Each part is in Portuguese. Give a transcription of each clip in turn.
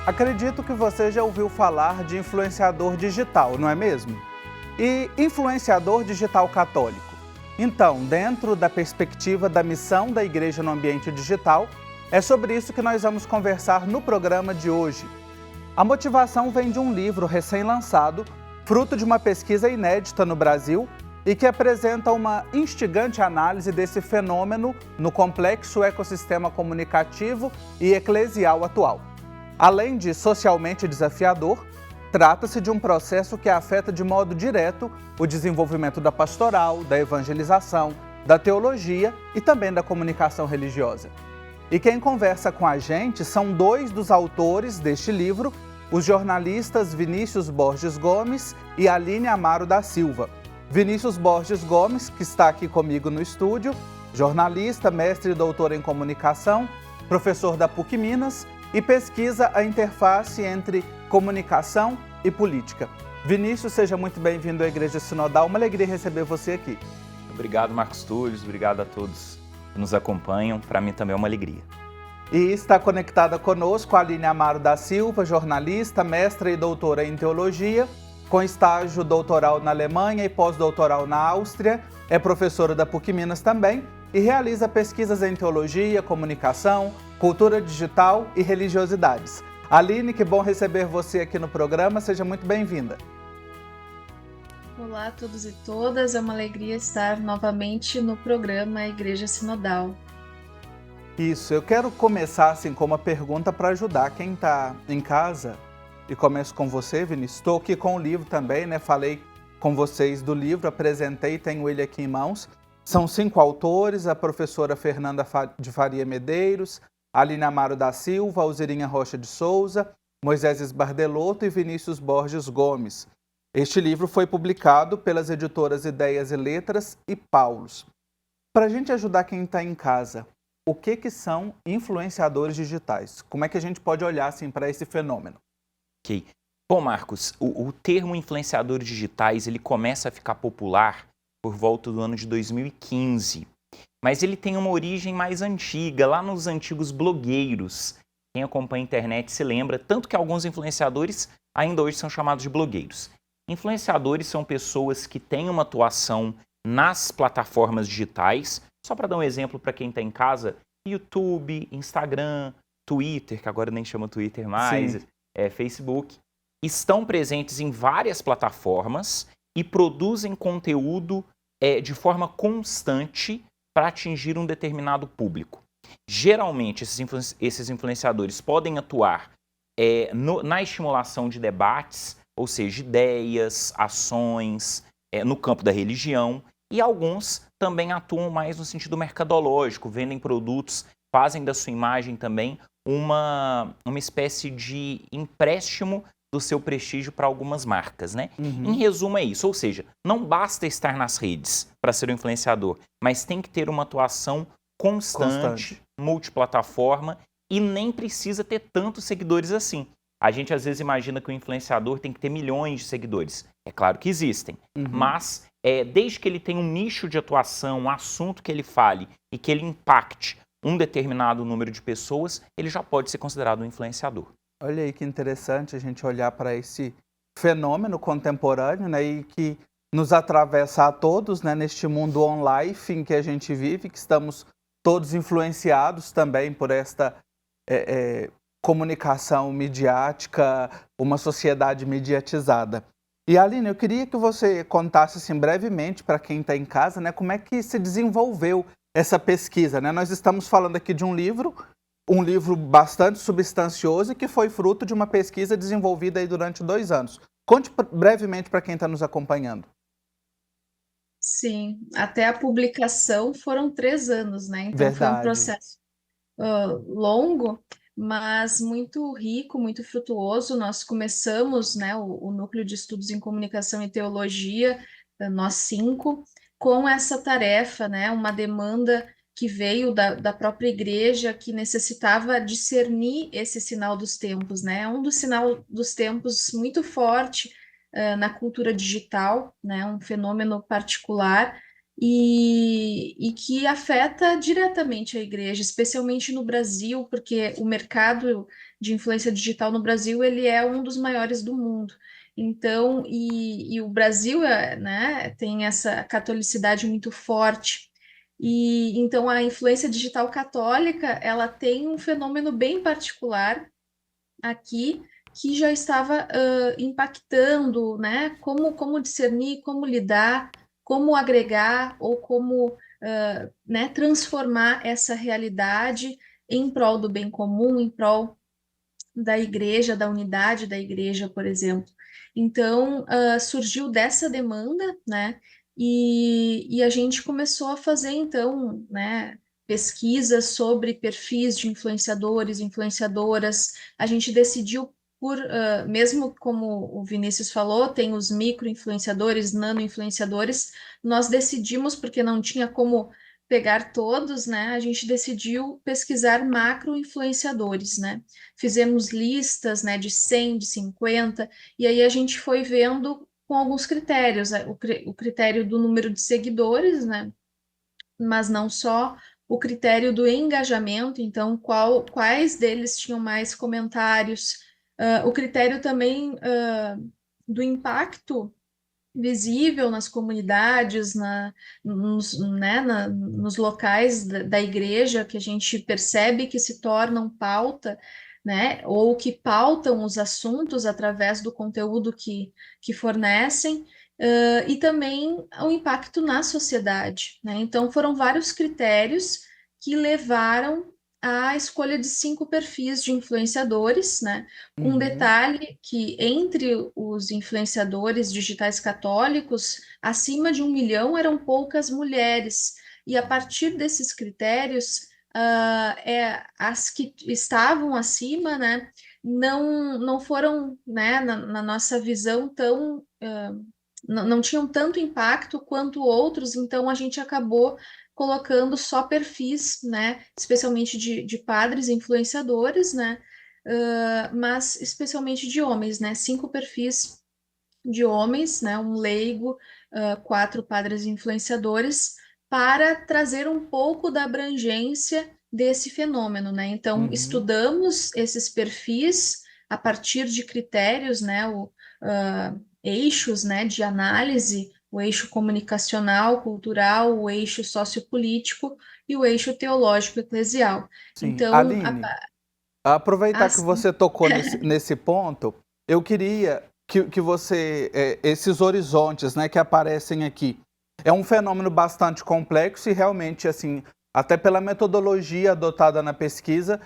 Acredito que você já ouviu falar de influenciador digital, não é mesmo? E influenciador digital católico. Então, dentro da perspectiva da missão da Igreja no ambiente digital, é sobre isso que nós vamos conversar no programa de hoje. A motivação vem de um livro recém-lançado, fruto de uma pesquisa inédita no Brasil e que apresenta uma instigante análise desse fenômeno no complexo ecossistema comunicativo e eclesial atual. Além de socialmente desafiador, trata-se de um processo que afeta de modo direto o desenvolvimento da pastoral, da evangelização, da teologia e também da comunicação religiosa. E quem conversa com a gente são dois dos autores deste livro, os jornalistas Vinícius Borges Gomes e Aline Amaro da Silva. Vinícius Borges Gomes, que está aqui comigo no estúdio, jornalista, mestre e doutor em comunicação, professor da PUC Minas e pesquisa a interface entre comunicação e política. Vinícius, seja muito bem-vindo à Igreja Sinodal, uma alegria receber você aqui. Obrigado, Marcos Túlio, obrigado a todos que nos acompanham, para mim também é uma alegria. E está conectada conosco a Aline Amaro da Silva, jornalista, mestra e doutora em teologia, com estágio doutoral na Alemanha e pós-doutoral na Áustria, é professora da PUC Minas também e realiza pesquisas em teologia, comunicação, cultura digital e religiosidades. Aline, que bom receber você aqui no programa, seja muito bem-vinda. Olá a todos e todas, é uma alegria estar novamente no programa Igreja Sinodal. Isso, eu quero começar assim com uma pergunta para ajudar quem está em casa. E começo com você, Vinícius. Estou aqui com o livro também, né? Falei com vocês do livro, apresentei, tenho ele aqui em mãos. São 5 autores, a professora Fernanda de Faria Medeiros, Aline Amaro da Silva, Alzirinha Rocha de Souza, Moisés Esbardelotto e Vinícius Borges Gomes. Este livro foi publicado pelas editoras Ideias e Letras e Paulus. Para a gente ajudar quem está em casa, o que são influenciadores digitais? Como é que a gente pode olhar assim, para esse fenômeno? Ok. Bom, Marcos, o termo influenciadores digitais ele começa a ficar popular por volta do ano de 2015. Mas ele tem uma origem mais antiga, lá nos antigos blogueiros. Quem acompanha a internet se lembra, tanto que alguns influenciadores ainda hoje são chamados de blogueiros. Influenciadores são pessoas que têm uma atuação nas plataformas digitais. Só para dar um exemplo para quem está em casa, YouTube, Instagram, Twitter, que agora nem chama Twitter mais, Facebook, estão presentes em várias plataformas e produzem conteúdo de forma constante para atingir um determinado público. Geralmente, esses influenciadores podem atuar na estimulação de debates, ou seja, ideias, ações, no campo da religião, e alguns também atuam mais no sentido mercadológico, vendem produtos, fazem da sua imagem também uma espécie de empréstimo do seu prestígio para algumas marcas, né? Em resumo é isso, ou seja, não basta estar nas redes para ser um influenciador, mas tem que ter uma atuação constante, multiplataforma e nem precisa ter tantos seguidores assim. A gente às vezes imagina que o influenciador tem que ter milhões de seguidores. É claro que existem, mas desde que ele tenha um nicho de atuação, um assunto que ele fale e que ele impacte um determinado número de pessoas, ele já pode ser considerado um influenciador. Olha aí que interessante a gente olhar para esse fenômeno contemporâneo, né, e que nos atravessa a todos, né, neste mundo online em que a gente vive, que estamos todos influenciados também por esta comunicação midiática, uma sociedade mediatizada. E Aline, eu queria que você contasse assim, brevemente para quem está em casa, né, como é que se desenvolveu essa pesquisa, né? Nós estamos falando aqui de um livro bastante substancioso e que foi fruto de uma pesquisa desenvolvida aí durante 2 anos. Conte brevemente para quem está nos acompanhando. Sim, até a publicação foram 3 anos, né? Então foi um Verdade. processo longo, mas muito rico, muito frutuoso. Nós começamos, né, o Núcleo de Estudos em Comunicação e Teologia, nós 5, com essa tarefa, né, uma demanda que veio da própria igreja, que necessitava discernir esse sinal dos tempos, né? É um sinal dos tempos muito forte na cultura digital, né? Um fenômeno particular e que afeta diretamente a igreja, especialmente no Brasil, porque o mercado de influência digital no Brasil, ele é um dos maiores do mundo. Então, e o Brasil, né, tem essa catolicidade muito forte. E então a influência digital católica, ela tem um fenômeno bem particular aqui que já estava impactando, né? Como discernir, como lidar, como agregar ou como né, transformar essa realidade em prol do bem comum, em prol da igreja, da unidade da igreja, por exemplo. Então, surgiu dessa demanda, né? E a gente começou a fazer, então, né, pesquisas sobre perfis de influenciadores, influenciadoras. A gente decidiu por, mesmo como o Vinícius falou, tem os micro-influenciadores, nano-influenciadores, nós decidimos, porque não tinha como pegar todos, né? A gente decidiu pesquisar macro-influenciadores, né? Fizemos listas, né, de 100, de 50, e aí a gente foi vendo com alguns critérios, né, o critério do número de seguidores, né, mas não só, o critério do engajamento, então quais deles tinham mais comentários, o critério também do impacto visível nas comunidades, né, nos locais da igreja, que a gente percebe que se tornam pauta, né, ou que pautam os assuntos através do conteúdo que fornecem, e também o impacto na sociedade, né? Então, foram vários critérios que levaram à escolha de 5 perfis de influenciadores, né? Um Uhum. detalhe que entre os influenciadores digitais católicos, acima de 1 milhão eram poucas mulheres, e a partir desses critérios, as que estavam acima, né, não foram, né, na nossa visão tão não tinham tanto impacto quanto outros, então a gente acabou colocando só perfis, né, especialmente de padres influenciadores, né, mas especialmente de homens, né, 5 perfis de homens, né, um leigo, 4 padres influenciadores, para trazer um pouco da abrangência desse fenômeno, né? Então, Uhum. estudamos esses perfis a partir de critérios, né, eixos, né, de análise, o eixo comunicacional, cultural, o eixo sociopolítico e o eixo teológico eclesial. Sim. Então, Aline, aproveitar que assim, você tocou nesse ponto, eu queria que você, esses horizontes, né, que aparecem aqui, é um fenômeno bastante complexo e realmente, assim, até pela metodologia adotada na pesquisa,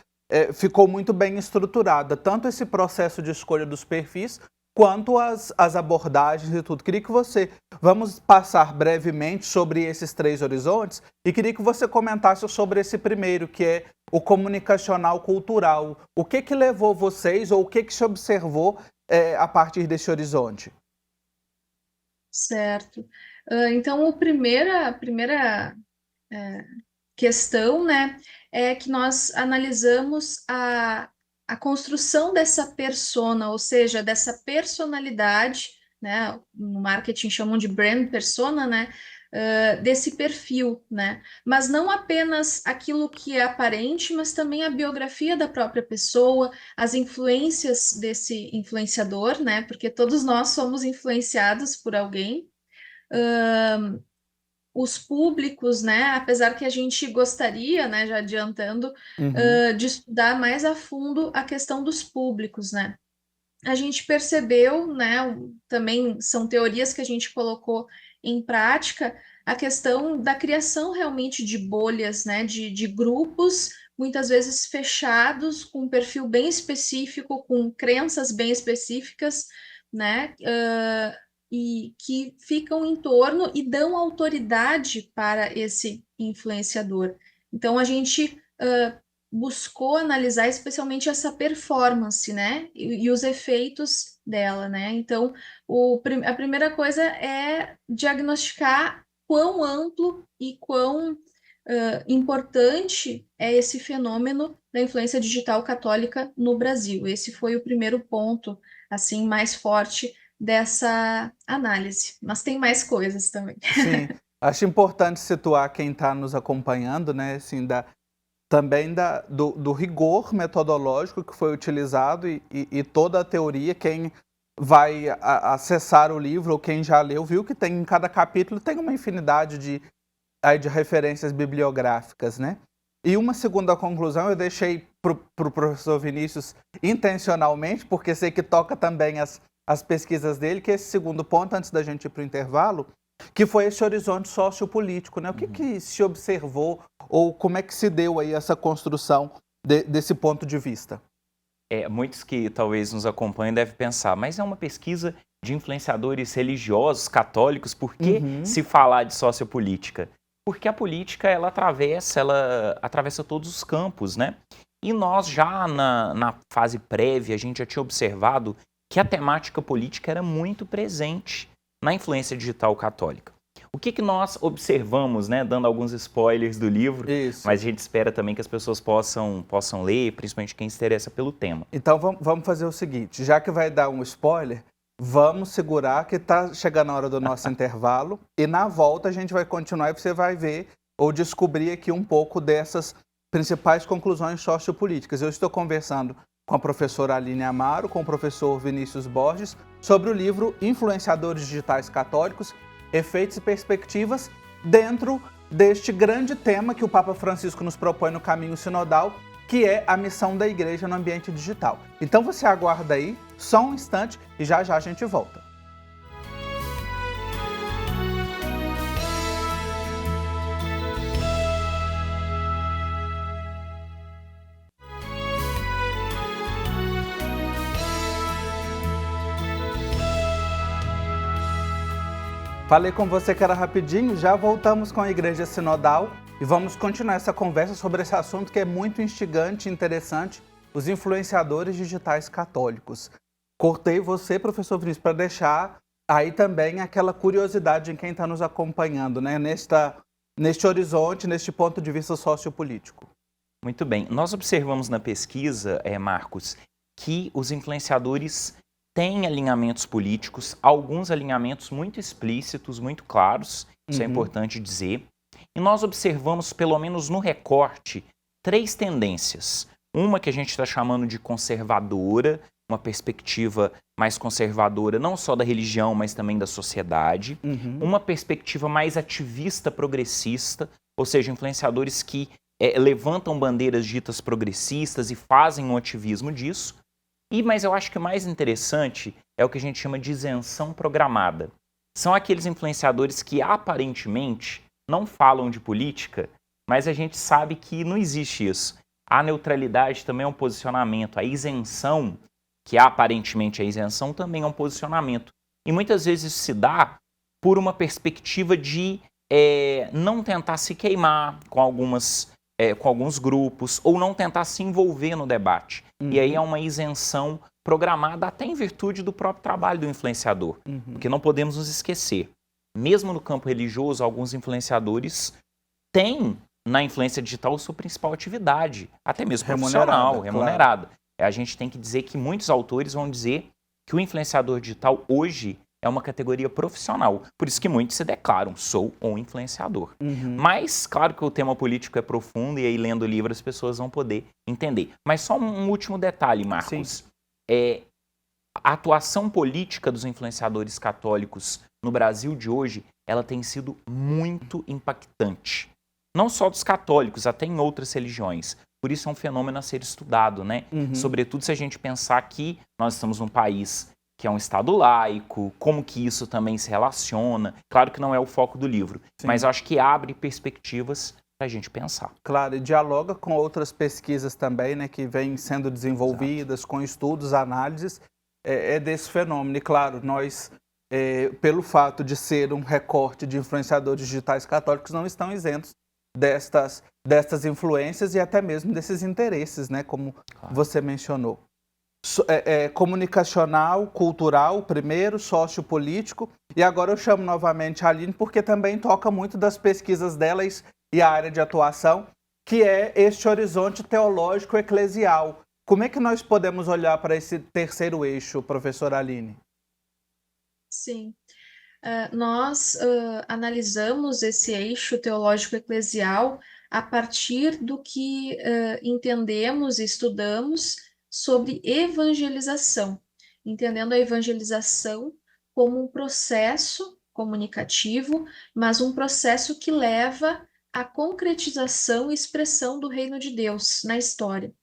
ficou muito bem estruturada, tanto esse processo de escolha dos perfis, quanto as abordagens e tudo. Queria que você, vamos passar brevemente sobre esses 3 horizontes, e queria que você comentasse sobre esse primeiro, que é o comunicacional cultural. O que levou vocês, ou o que se observou a partir desse horizonte? certo. Então, a primeira questão, né, é que nós analisamos a construção dessa persona, ou seja, dessa personalidade, né, no marketing chamam de brand persona, né, desse perfil, né, mas não apenas aquilo que é aparente, mas também a biografia da própria pessoa, as influências desse influenciador, né, porque todos nós somos influenciados por alguém, os públicos, né? Apesar que a gente gostaria, né, já adiantando, Uhum. de estudar mais a fundo a questão dos públicos, né? A gente percebeu, né, também são teorias que a gente colocou em prática, a questão da criação realmente de bolhas, né, de grupos, muitas vezes fechados, com um perfil bem específico, com crenças bem específicas, né, e que ficam em torno e dão autoridade para esse influenciador. Então, a gente buscou analisar especialmente essa performance, né, e os efeitos dela, né? Então, a primeira coisa é diagnosticar quão amplo e quão importante é esse fenômeno da influência digital católica no Brasil. Esse foi o primeiro ponto, assim, mais forte dessa análise. Mas tem mais coisas também. Sim, acho importante situar quem está nos acompanhando, né, assim, também do rigor metodológico que foi utilizado e toda a teoria. Quem vai acessar o livro ou quem já leu viu que tem em cada capítulo tem uma infinidade de referências bibliográficas, né? E uma segunda conclusão eu deixei para o professor Vinícius intencionalmente, porque sei que toca também as pesquisas dele, que é esse segundo ponto, antes da gente ir para o intervalo, que foi esse horizonte sociopolítico, né? O que se observou ou como é que se deu aí essa construção desse ponto de vista? Muitos que talvez nos acompanhem devem pensar, mas é uma pesquisa de influenciadores religiosos, católicos, por que se falar de sociopolítica? Porque a política, ela atravessa todos os campos, né? E nós já na fase prévia, a gente já tinha observado que a temática política era muito presente na influência digital católica. O que nós observamos, né, dando alguns spoilers do livro, Isso. mas a gente espera também que as pessoas possam ler, principalmente quem se interessa pelo tema. Então vamos fazer o seguinte, já que vai dar um spoiler, vamos segurar que está chegando a hora do nosso intervalo e na volta a gente vai continuar e você vai ver ou descobrir aqui um pouco dessas principais conclusões sociopolíticas. Eu estou conversando com a professora Aline Amaro, com o professor Vinícius Borges, sobre o livro Influenciadores Digitais Católicos, Efeitos e Perspectivas, dentro deste grande tema que o Papa Francisco nos propõe no caminho sinodal, que é a missão da igreja no ambiente digital. Então você aguarda aí, só um instante, e já já a gente volta. Falei com você que era rapidinho, já voltamos com a Igreja Sinodal e vamos continuar essa conversa sobre esse assunto que é muito instigante e interessante, os influenciadores digitais católicos. Cortei você, professor Vinícius, para deixar aí também aquela curiosidade em quem está nos acompanhando, né? Neste horizonte, neste ponto de vista sociopolítico. Muito bem. Nós observamos na pesquisa, Marcos, que os influenciadores têm alinhamentos políticos, alguns alinhamentos muito explícitos, muito claros, isso é importante dizer. E nós observamos, pelo menos no recorte, 3 tendências. Uma que a gente está chamando de conservadora, uma perspectiva mais conservadora, não só da religião, mas também da sociedade. Uma perspectiva mais ativista progressista, ou seja, influenciadores que levantam bandeiras ditas progressistas e fazem um ativismo disso. Mas eu acho que o mais interessante é o que a gente chama de isenção programada. São aqueles influenciadores que aparentemente não falam de política, mas a gente sabe que não existe isso. A neutralidade também é um posicionamento, a isenção, que aparentemente é isenção, também é um posicionamento. E muitas vezes isso se dá por uma perspectiva de não tentar se queimar com alguns grupos ou não tentar se envolver no debate. E aí é uma isenção programada até em virtude do próprio trabalho do influenciador. Porque não podemos nos esquecer, mesmo no campo religioso, alguns influenciadores têm na influência digital sua principal atividade, até mesmo profissional, remunerada. Claro. A gente tem que dizer que muitos autores vão dizer que o influenciador digital hoje é uma categoria profissional. Por isso que muitos se declaram, sou um influenciador. Mas, claro que o tema político é profundo e aí lendo o livro as pessoas vão poder entender. Mas só um último detalhe, Marcos. A atuação política dos influenciadores católicos no Brasil de hoje, ela tem sido muito impactante. Não só dos católicos, até em outras religiões. Por isso é um fenômeno a ser estudado, né? Sobretudo se a gente pensar que nós estamos num país que é um Estado laico, como que isso também se relaciona. Claro que não é o foco do livro, mas eu acho que abre perspectivas para a gente pensar. Claro, e dialoga com outras pesquisas também, né, que vêm sendo desenvolvidas, com estudos, análises, desse fenômeno. E claro, nós, pelo fato de ser um recorte de influenciadores digitais católicos, não estão isentos destas influências e até mesmo desses interesses, né, como você mencionou. Comunicacional, cultural, primeiro, sociopolítico, e agora eu chamo novamente a Aline porque também toca muito das pesquisas delas e a área de atuação, que é este horizonte teológico eclesial. Como é que nós podemos olhar para esse terceiro eixo, professora Aline? Sim. Nós analisamos esse eixo teológico eclesial a partir do que entendemos e estudamos sobre evangelização, entendendo a evangelização como um processo comunicativo, mas um processo que leva à concretização e expressão do reino de Deus na história.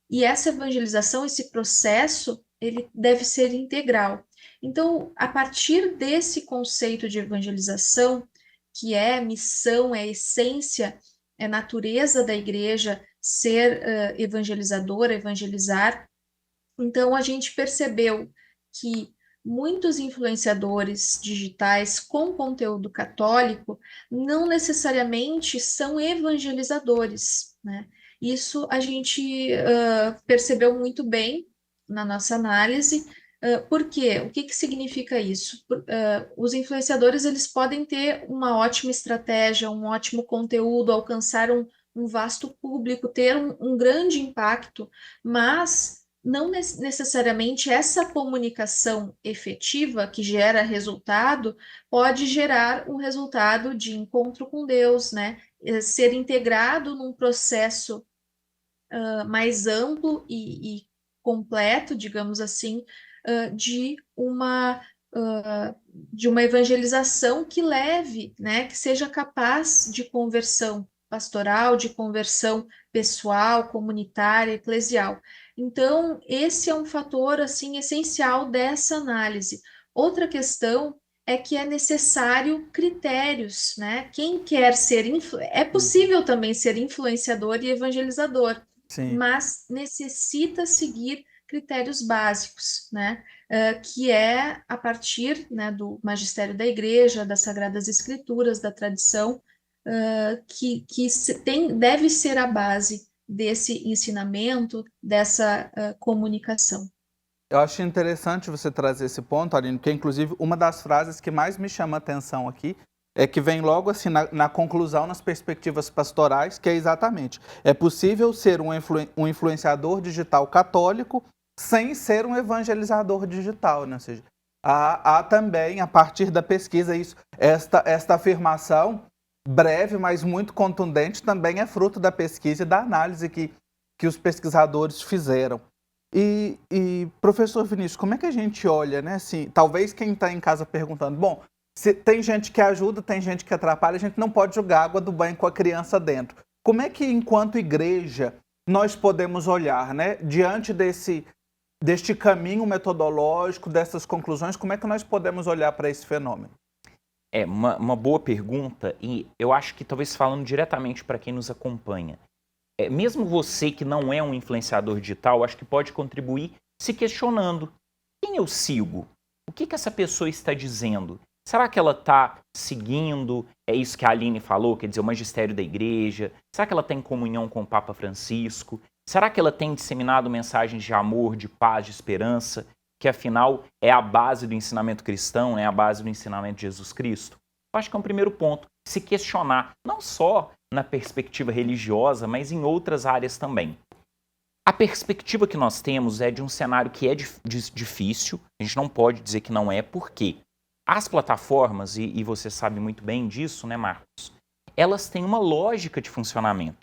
E essa evangelização, esse processo, ele deve ser integral. Então, a partir desse conceito de evangelização, que é missão, é essência, é natureza da igreja ser evangelizadora, evangelizar, então a gente percebeu que muitos influenciadores digitais com conteúdo católico não necessariamente são evangelizadores, né? Isso a gente percebeu muito bem na nossa análise. Por quê? O que significa isso? Os influenciadores eles podem ter uma ótima estratégia, um ótimo conteúdo, alcançar um vasto público, ter um grande impacto, mas não necessariamente essa comunicação efetiva que gera resultado pode gerar um resultado de encontro com Deus, né? Ser integrado num processo mais amplo e completo, digamos assim, de uma evangelização que leve, né, que seja capaz de conversão pastoral, de conversão pessoal, comunitária, eclesial. Então, esse é um fator assim essencial dessa análise. Outra questão é que é necessário critérios, né? Quem quer ser é possível também ser influenciador e evangelizador, Sim. mas necessita seguir critérios básicos, né? Que é a partir, né, do magistério da igreja, das sagradas escrituras, da tradição, que deve ser a base desse ensinamento, dessa comunicação. Eu acho interessante você trazer esse ponto, Aline, porque inclusive uma das frases que mais me chama a atenção aqui é que vem logo assim na conclusão, nas perspectivas pastorais, que é exatamente, é possível ser um influenciador digital católico sem ser um evangelizador digital, né? Ou seja, há também, a partir da pesquisa, esta afirmação, breve, mas muito contundente, também é fruto da pesquisa e da análise que os pesquisadores fizeram. E, professor Vinícius, como é que a gente olha, né? Assim, talvez quem está em casa perguntando, bom, se tem gente que ajuda, tem gente que atrapalha, a gente não pode jogar água do banho com a criança dentro. Como é que, enquanto igreja, nós podemos olhar, né? Diante deste caminho metodológico, dessas conclusões, como é que nós podemos olhar para esse fenômeno? É uma boa pergunta, e eu acho que talvez falando diretamente para quem nos acompanha. Mesmo você que não é um influenciador digital, acho que pode contribuir se questionando. Quem eu sigo? O que essa pessoa está dizendo? Será que ela está seguindo isso que a Aline falou, quer dizer, o magistério da igreja? Será que ela está em comunhão com o Papa Francisco? Será que ela tem disseminado mensagens de amor, de paz, de esperança, que afinal é a base do ensinamento cristão, é a base do ensinamento de Jesus Cristo? Eu acho que é um primeiro ponto, se questionar, não só na perspectiva religiosa, mas em outras áreas também. A perspectiva que nós temos é de um cenário que é difícil, a gente não pode dizer que não é, por quê? As plataformas, e você sabe muito bem disso, né, Marcos? Elas têm uma lógica de funcionamento.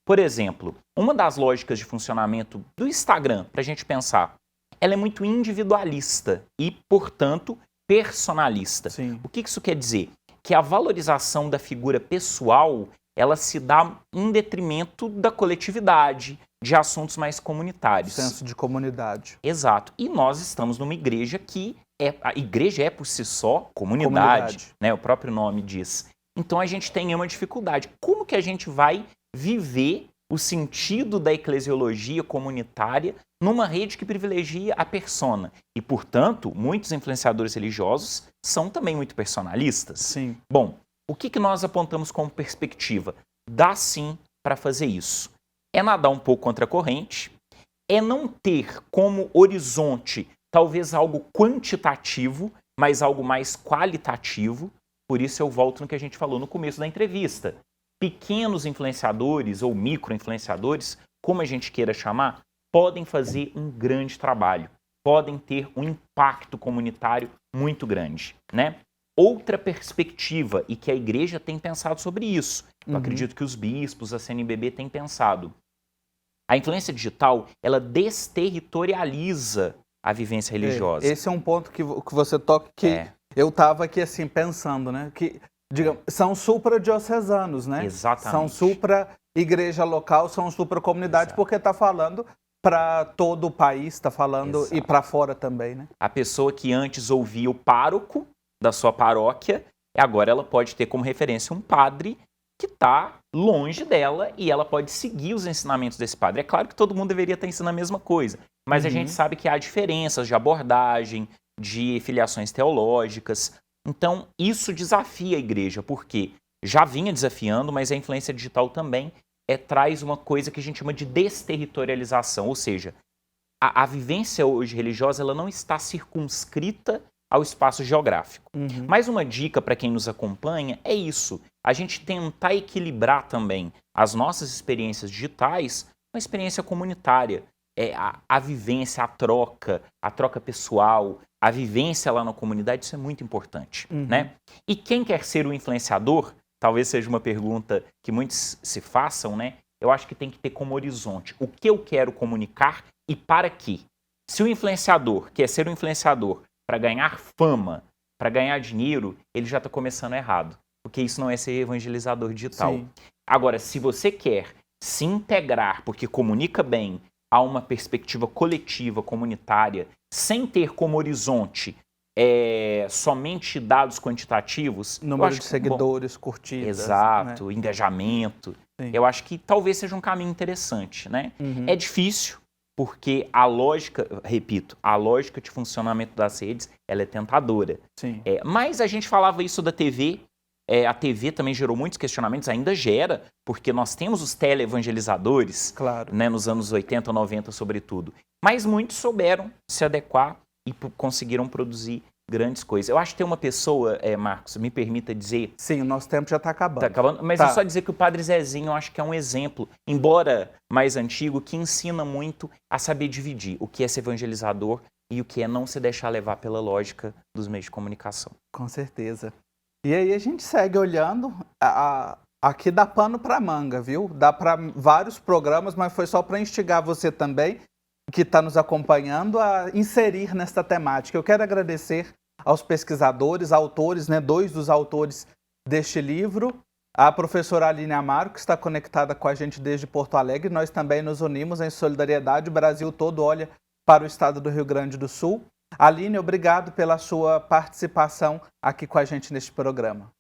Por exemplo, uma das lógicas de funcionamento do Instagram, para a gente pensar, ela é muito individualista e, portanto, personalista. Sim. O que isso quer dizer? Que a valorização da figura pessoal, ela se dá em detrimento da coletividade, de assuntos mais comunitários. Senso de comunidade. Exato. E nós estamos numa igreja que a igreja é por si só comunidade, né? O próprio nome diz. Então a gente tem uma dificuldade. Como que a gente vai viver o sentido da eclesiologia comunitária numa rede que privilegia a persona? E, portanto, muitos influenciadores religiosos são também muito personalistas. Sim. Bom, o que nós apontamos como perspectiva? Dá sim para fazer isso. É nadar um pouco contra a corrente, é não ter como horizonte talvez algo quantitativo, mas algo mais qualitativo. Por isso eu volto no que a gente falou no começo da entrevista. Pequenos influenciadores ou micro-influenciadores, como a gente queira chamar, podem fazer um grande trabalho, podem ter um impacto comunitário muito grande, né? outra perspectiva e que a igreja tem pensado sobre isso. Eu Uhum. acredito que os bispos, a CNBB têm pensado. A influência digital, ela desterritorializa a vivência religiosa. Esse é um ponto que você toca que eu estava aqui assim pensando, né? Que, digamos, são supra-diocesanos, né? Exatamente. São supra-igreja local, são supra-comunidade, porque está falando para todo o país, está falando e para fora também, né? A pessoa que antes ouvia o pároco da sua paróquia, agora ela pode ter como referência um padre que está longe dela e ela pode seguir os ensinamentos desse padre. É claro que todo mundo deveria estar ensinando a mesma coisa, mas a gente sabe que há diferenças de abordagem, de filiações teológicas. Então, isso desafia a igreja, porque já vinha desafiando, mas a influência digital também traz uma coisa que a gente chama de desterritorialização, ou seja, a vivência hoje religiosa ela não está circunscrita ao espaço geográfico. Mas uma dica para quem nos acompanha é isso, a gente tentar equilibrar também as nossas experiências digitais com a experiência comunitária. A vivência, a troca pessoal, a vivência lá na comunidade, isso é muito importante, né? E quem quer ser o influenciador, talvez seja uma pergunta que muitos se façam, né? Eu acho que tem que ter como horizonte o que eu quero comunicar e para quê. Se o influenciador quer ser um influenciador para ganhar fama, para ganhar dinheiro, ele já está começando errado, porque isso não é ser evangelizador digital. Sim. Agora, se você quer se integrar, porque comunica bem, a uma perspectiva coletiva, comunitária, sem ter como horizonte somente dados quantitativos... Número de seguidores, curtidas. Exato, né? Engajamento. Sim. Eu acho que talvez seja um caminho interessante, né? É difícil, porque a lógica, repito, a lógica de funcionamento das redes, ela é tentadora. Sim. Mas a gente falava isso da TV, a TV também gerou muitos questionamentos, ainda gera, porque nós temos os teleevangelizadores, claro, né, nos anos 80, 90 sobretudo. Mas muitos souberam se adequar e conseguiram produzir grandes coisas. Eu acho que tem uma pessoa, Marcos, me permita dizer... Sim, o nosso tempo já está acabando. Está acabando, mas é só dizer que o Padre Zezinho, eu acho que é um exemplo, embora mais antigo, que ensina muito a saber dividir o que é ser evangelizador e o que é não se deixar levar pela lógica dos meios de comunicação. Com certeza. E aí a gente segue olhando, aqui dá pano para manga, viu? Dá para vários programas, mas foi só para instigar você também, que está nos acompanhando, a inserir nesta temática. Eu quero agradecer aos pesquisadores, autores, né, 2 dos autores deste livro, a professora Aline Amaro, que está conectada com a gente desde Porto Alegre. Nós também nos unimos em solidariedade, o Brasil todo olha para o estado do Rio Grande do Sul. Aline, obrigado pela sua participação aqui com a gente neste programa.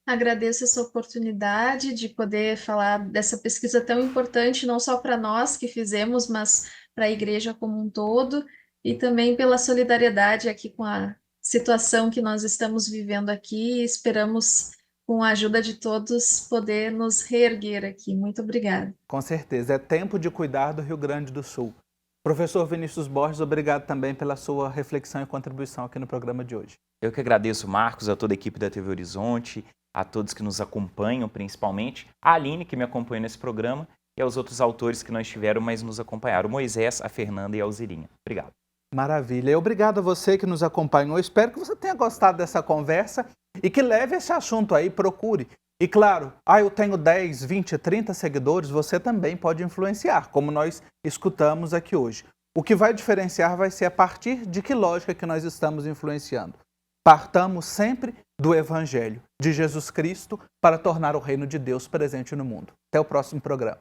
Agradeço essa oportunidade de poder falar dessa pesquisa tão importante, não só para nós que fizemos, mas para a igreja como um todo, e também pela solidariedade aqui com a situação que nós estamos vivendo aqui. Esperamos, com a ajuda de todos, poder nos reerguer aqui. Muito obrigada. Com certeza, é tempo de cuidar do Rio Grande do Sul. Professor Vinícius Borges, obrigado também pela sua reflexão e contribuição aqui no programa de hoje. Eu que agradeço, Marcos, a toda a equipe da TV Horizonte, a todos que nos acompanham, principalmente, a Aline, que me acompanha nesse programa, e aos outros autores que não estiveram, mas nos acompanharam, o Moisés, a Fernanda e a Alzirinha. Obrigado. Maravilha. E obrigado a você que nos acompanhou. Espero que você tenha gostado dessa conversa e que leve esse assunto aí, procure. E claro, eu tenho 10, 20, 30 seguidores, você também pode influenciar, como nós escutamos aqui hoje. O que vai diferenciar vai ser a partir de que lógica que nós estamos influenciando. Partamos sempre do Evangelho de Jesus Cristo para tornar o reino de Deus presente no mundo. Até o próximo programa.